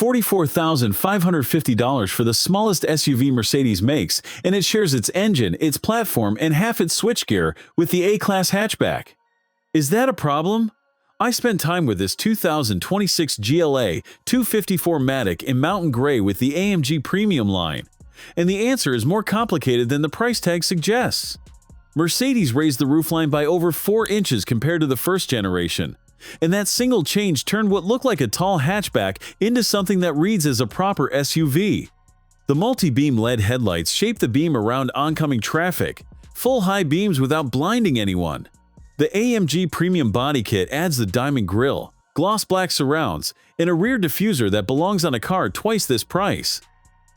$44,550 for the smallest SUV Mercedes makes, and it shares its engine, its platform, and half its switchgear with the A-Class hatchback. Is that a problem? I spent time with this 2026 GLA 254 in Mountain Gray with the AMG Premium line, and the answer is more complicated than the price tag suggests. Mercedes raised the roofline by over 4 inches compared to the first generation, and that single change turned what looked like a tall hatchback into something that reads as a proper SUV. The multi-beam LED headlights shape the beam around oncoming traffic, full high beams without blinding anyone. The AMG Premium body kit adds the diamond grille, gloss black surrounds, and a rear diffuser that belongs on a car twice this price.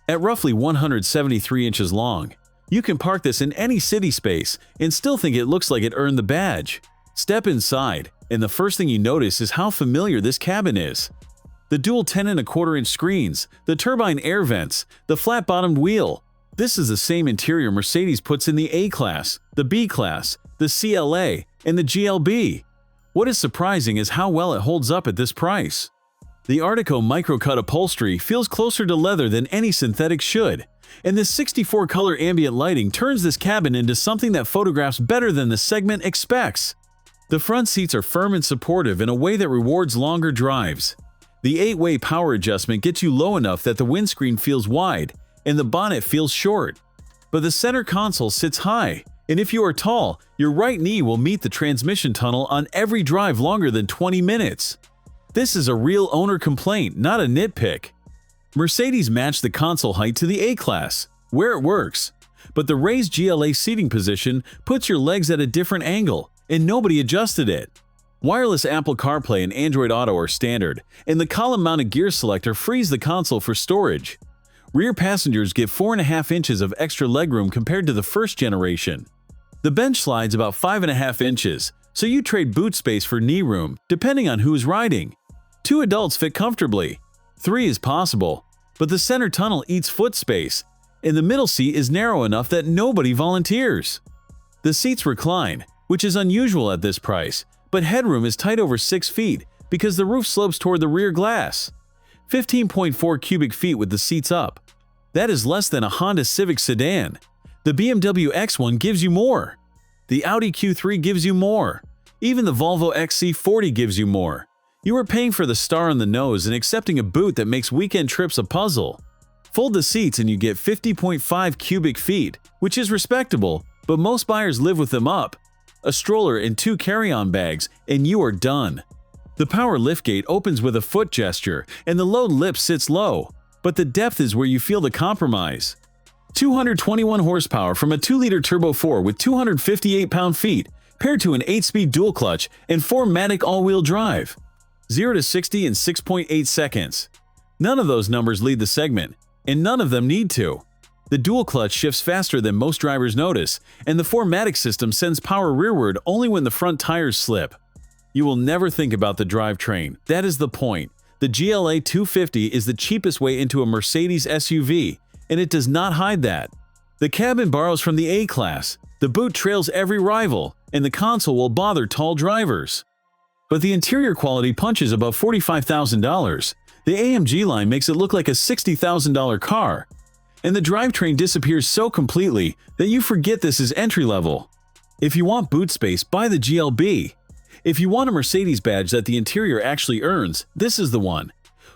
At roughly 173 inches long, you can park this in any city space and still think it looks like it earned the badge. Step inside, and the first thing you notice is how familiar this cabin is. The dual 10.25-inch screens, the turbine air vents, the flat-bottomed wheel. This is the same interior Mercedes puts in the A-Class, the B-Class, the CLA, and the GLB. What is surprising is how well it holds up at this price. The ARTICO microcut upholstery feels closer to leather than any synthetic should, and this 64-color ambient lighting turns this cabin into something that photographs better than the segment expects. The front seats are firm and supportive in a way that rewards longer drives. The 8-way power adjustment gets you low enough that the windscreen feels wide and the bonnet feels short. But the center console sits high, and if you are tall, your right knee will meet the transmission tunnel on every drive longer than 20 minutes. This is a real owner complaint, not a nitpick. Mercedes matched the console height to the A-Class, where it works, but the raised GLA seating position puts your legs at a different angle, and nobody adjusted it. Wireless Apple CarPlay and Android Auto are standard, and the column-mounted gear selector frees the console for storage. Rear passengers get 4.5 inches of extra legroom compared to the first generation. The bench slides about 5.5 inches, so you trade boot space for knee room, depending on who's riding. 2 adults fit comfortably. 3 is possible, but the center tunnel eats foot space, and the middle seat is narrow enough that nobody volunteers. The seats recline, which is unusual at this price, but headroom is tight over 6 feet because the roof slopes toward the rear glass. 15.4 cubic feet with the seats up. That is less than a Honda Civic sedan. The BMW X1 gives you more. The Audi Q3 gives you more. Even the Volvo XC40 gives you more. You are paying for the star on the nose and accepting a boot that makes weekend trips a puzzle. Fold the seats and you get 50.5 cubic feet, which is respectable, but most buyers live with them up. A stroller and 2 carry-on bags, and you are done. The power liftgate opens with a foot gesture, and the load lip sits low, but the depth is where you feel the compromise. 221 horsepower from a 2-liter turbo 4 with 258 pound-feet, paired to an 8-speed dual-clutch and 4MATIC all-wheel drive. 0 to 60 in 6.8 seconds. None of those numbers lead the segment, and none of them need to. The dual-clutch shifts faster than most drivers notice, and the 4MATIC system sends power rearward only when the front tires slip. You will never think about the drivetrain. That is the point. The GLA 250 is the cheapest way into a Mercedes SUV, and it does not hide that. The cabin borrows from the A-Class, the boot trails every rival, and the console will bother tall drivers. But the interior quality punches above $45,000. The AMG line makes it look like a $60,000 car, and the drivetrain disappears so completely that you forget this is entry-level. If you want boot space, buy the GLB. If you want a Mercedes badge that the interior actually earns, this is the one.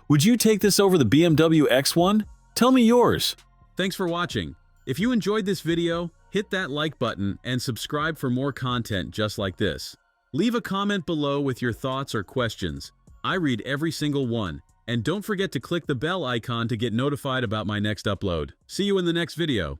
Would you take this over the BMW X1? Tell me yours. Thanks for watching. If you enjoyed this video, hit that like button and subscribe for more content just like this. Leave a comment below with your thoughts or questions. I read every single one. And don't forget to click the bell icon to get notified about my next upload. See you in the next video.